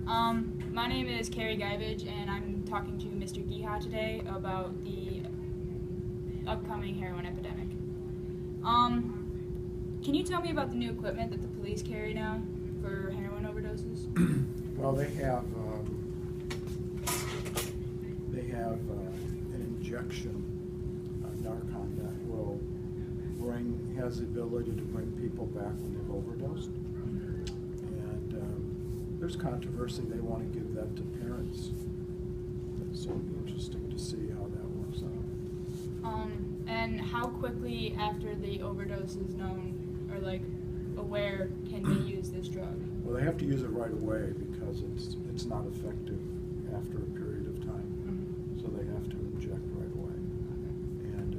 My name is Carrie Geibage, and I'm talking to Mr. Giha today about the upcoming heroin epidemic. Can you tell me about the new equipment that the police carry now for heroin overdoses? Well, they have an injection, narcon that has the ability to bring people back when they've overdosed. And there's controversy. They want to give that to parents. So it'll be interesting to see how that works out. And how quickly after the overdose is known or aware can they use this drug? Well, they have to use it right away because it's not effective after a period of time. So they have to inject right away. And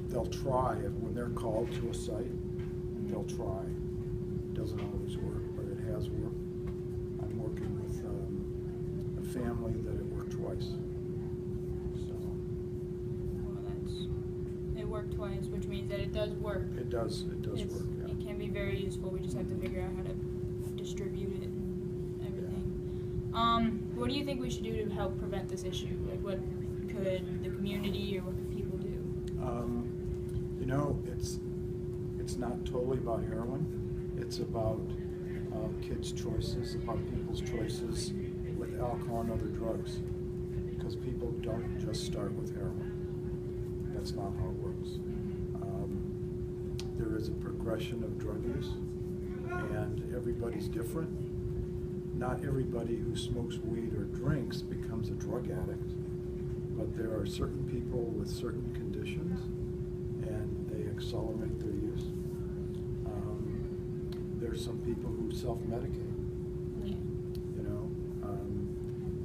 they'll try it when they're called to a site. They'll try. It doesn't always work, but it has worked. I'm working with a family that it worked twice. It worked twice, which means that it does work. It does work, yeah. It can be very useful. We just have to figure out how to distribute it and everything. Yeah. What do you think we should do to help prevent this issue? What could the community or what could people do? It's not totally about heroin. It's about kids' choices, about people's choices with alcohol and other drugs. Because people don't just start with heroin. That's not how it works. There is a progression of drug use, and everybody's different. Not everybody who smokes weed or drinks becomes a drug addict, but there are certain people with certain conditions, and they accelerate their use. There's some people who self-medicate.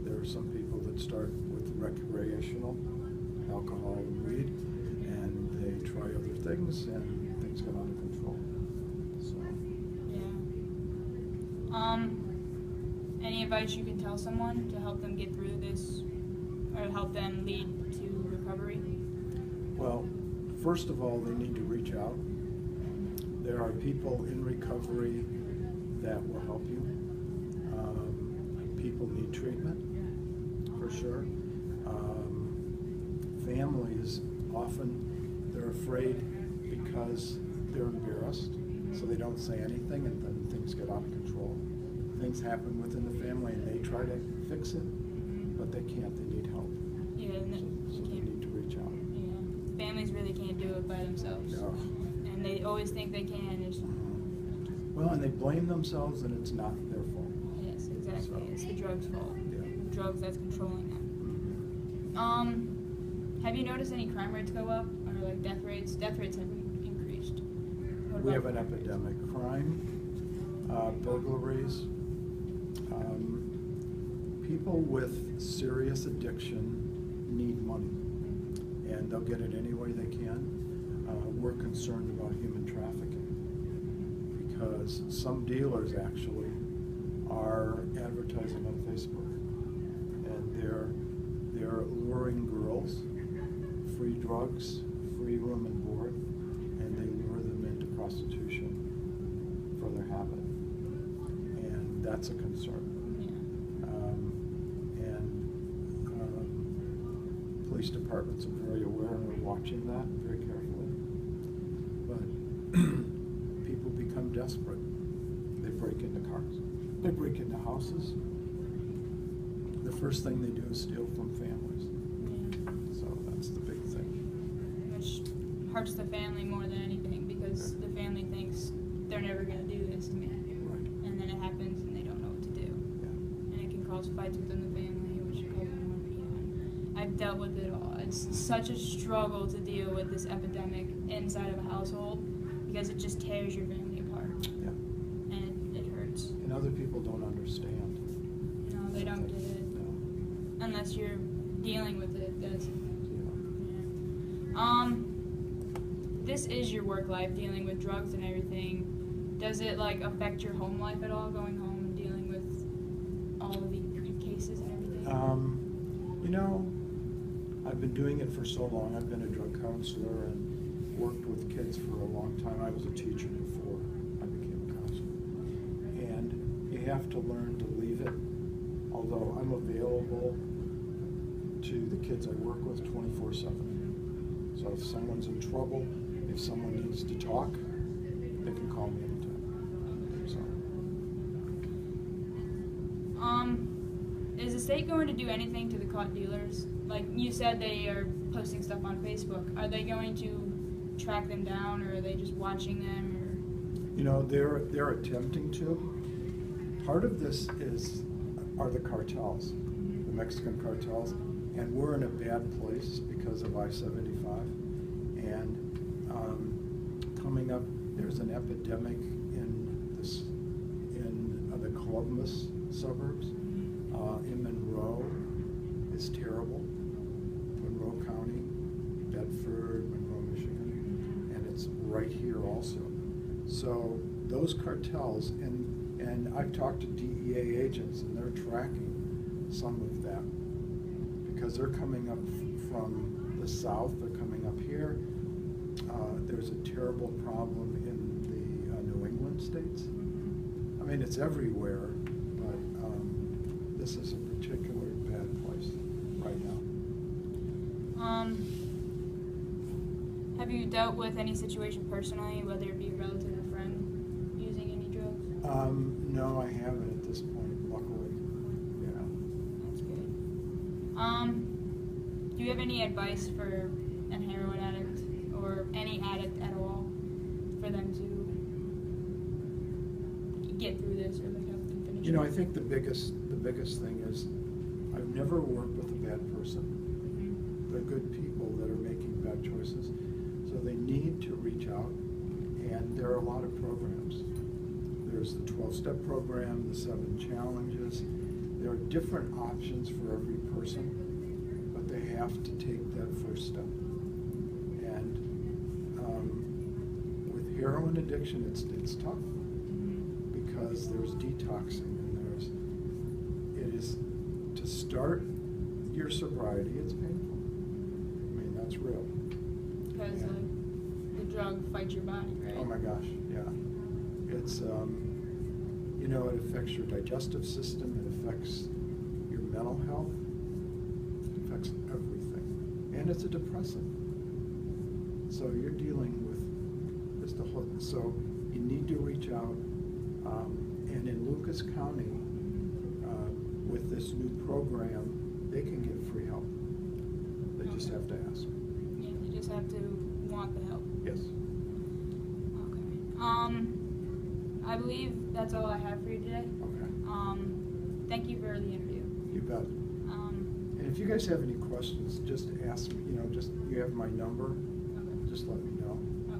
There are some people that start with recreational alcohol and weed, and they try other things, and things get out of control. So. Yeah. Any advice you can tell someone to help them get through this, or help them lead to recovery? Well, first of all, they need to reach out. There are people in recovery that will help you. People need treatment, for sure. Families, often they're afraid because they're embarrassed, so they don't say anything, and then things get out of control. Things happen within the family, and they try to fix it, but they can't. They need help. Yeah, so they need to reach out. Yeah, families really can't do it by themselves. No. And they always think they can. Well, and they blame themselves, and it's not their fault. Yes, exactly. So, it's the drug's fault. Yeah. The drugs that's controlling them. Have you noticed any crime rates go up, or death rates? Death rates have increased. We have an epidemic. Crime, burglaries. People with serious addiction need money, and they'll get it any way they can. We're concerned about human trafficking because some dealers actually are advertising on Facebook, and they're luring girls, free drugs, free room and board, and they lure them into prostitution for their habit, and that's a concern. Police departments are very aware, and we're watching that very carefully. But people become desperate. They break into cars. They break into houses. The first thing they do is steal from families. Yeah. So that's the big thing. Which hurts the family more than anything, because the family thinks they're never going to do this to me. Right. And then it happens, and they don't know what to do. Yeah. And it can cause fights within the family, which causes more pain. I've dealt with it all. It's such a struggle to deal with this epidemic inside of a household, because it just tears your family apart. Yeah. And it hurts. And other people don't understand. No, they don't get it. No. Unless you're dealing with it. That's, yeah. This is your work life, dealing with drugs and everything. Does it affect your home life at all, going home and dealing with all of the cases and everything? I've been doing it for so long. I've been a drug counselor and worked with kids for a long time. I was a teacher before I became a counselor. And you have to learn to leave it although I'm available to the kids I work with 24/7. So if someone's in trouble, if someone needs to talk, they can call me anytime. So. Is the state going to do anything to the caught dealers? Like you said, they are posting stuff on Facebook. Are they going to track them down, or are they just watching them? Or? You know, they're attempting to. Part of this are the cartels, the Mexican cartels, and we're in a bad place because of I-75. And coming up, there's an epidemic in the Columbus suburbs. In Monroe is terrible. Monroe County, Bedford, Monroe, Michigan, and it's right here also. So those cartels, and I've talked to DEA agents, and they're tracking some of that because they're coming up from the south. They're coming up here. There's a terrible problem in the New England states. I mean, it's everywhere, but this is a particularly bad place right now. Have you dealt with any situation personally, whether it be a relative or friend, using any drugs? No, I haven't at this point, luckily. Yeah. That's good. Do you have any advice for an heroin addict or any addict at all for them to get through this or like help them finish? You know, I think the biggest thing is I've never worked with a bad person. They're good people that are making bad choices. So they need to reach out, and there are a lot of programs. There's the 12-step program, the 7 challenges. There are different options for every person, but they have to take that first step. And with heroin addiction, it's tough because there's detoxing and it is to start your sobriety. It's painful. I mean, that's real. Because the drug fights your body, right? Oh my gosh, yeah. It's you know, it affects your digestive system. It affects your mental health. It affects everything, and it's a depressant. So you're dealing with just a whole. So you need to reach out. And in Lucas County, with this new program, they can get free help. They just have to ask. Yeah, they just have to want the help. Yes. Okay. I believe that's all I have for you today. Okay. Thank you for the interview. You bet. And if you guys have any questions, just ask me. You know, just you have my number. Okay. Just let me know.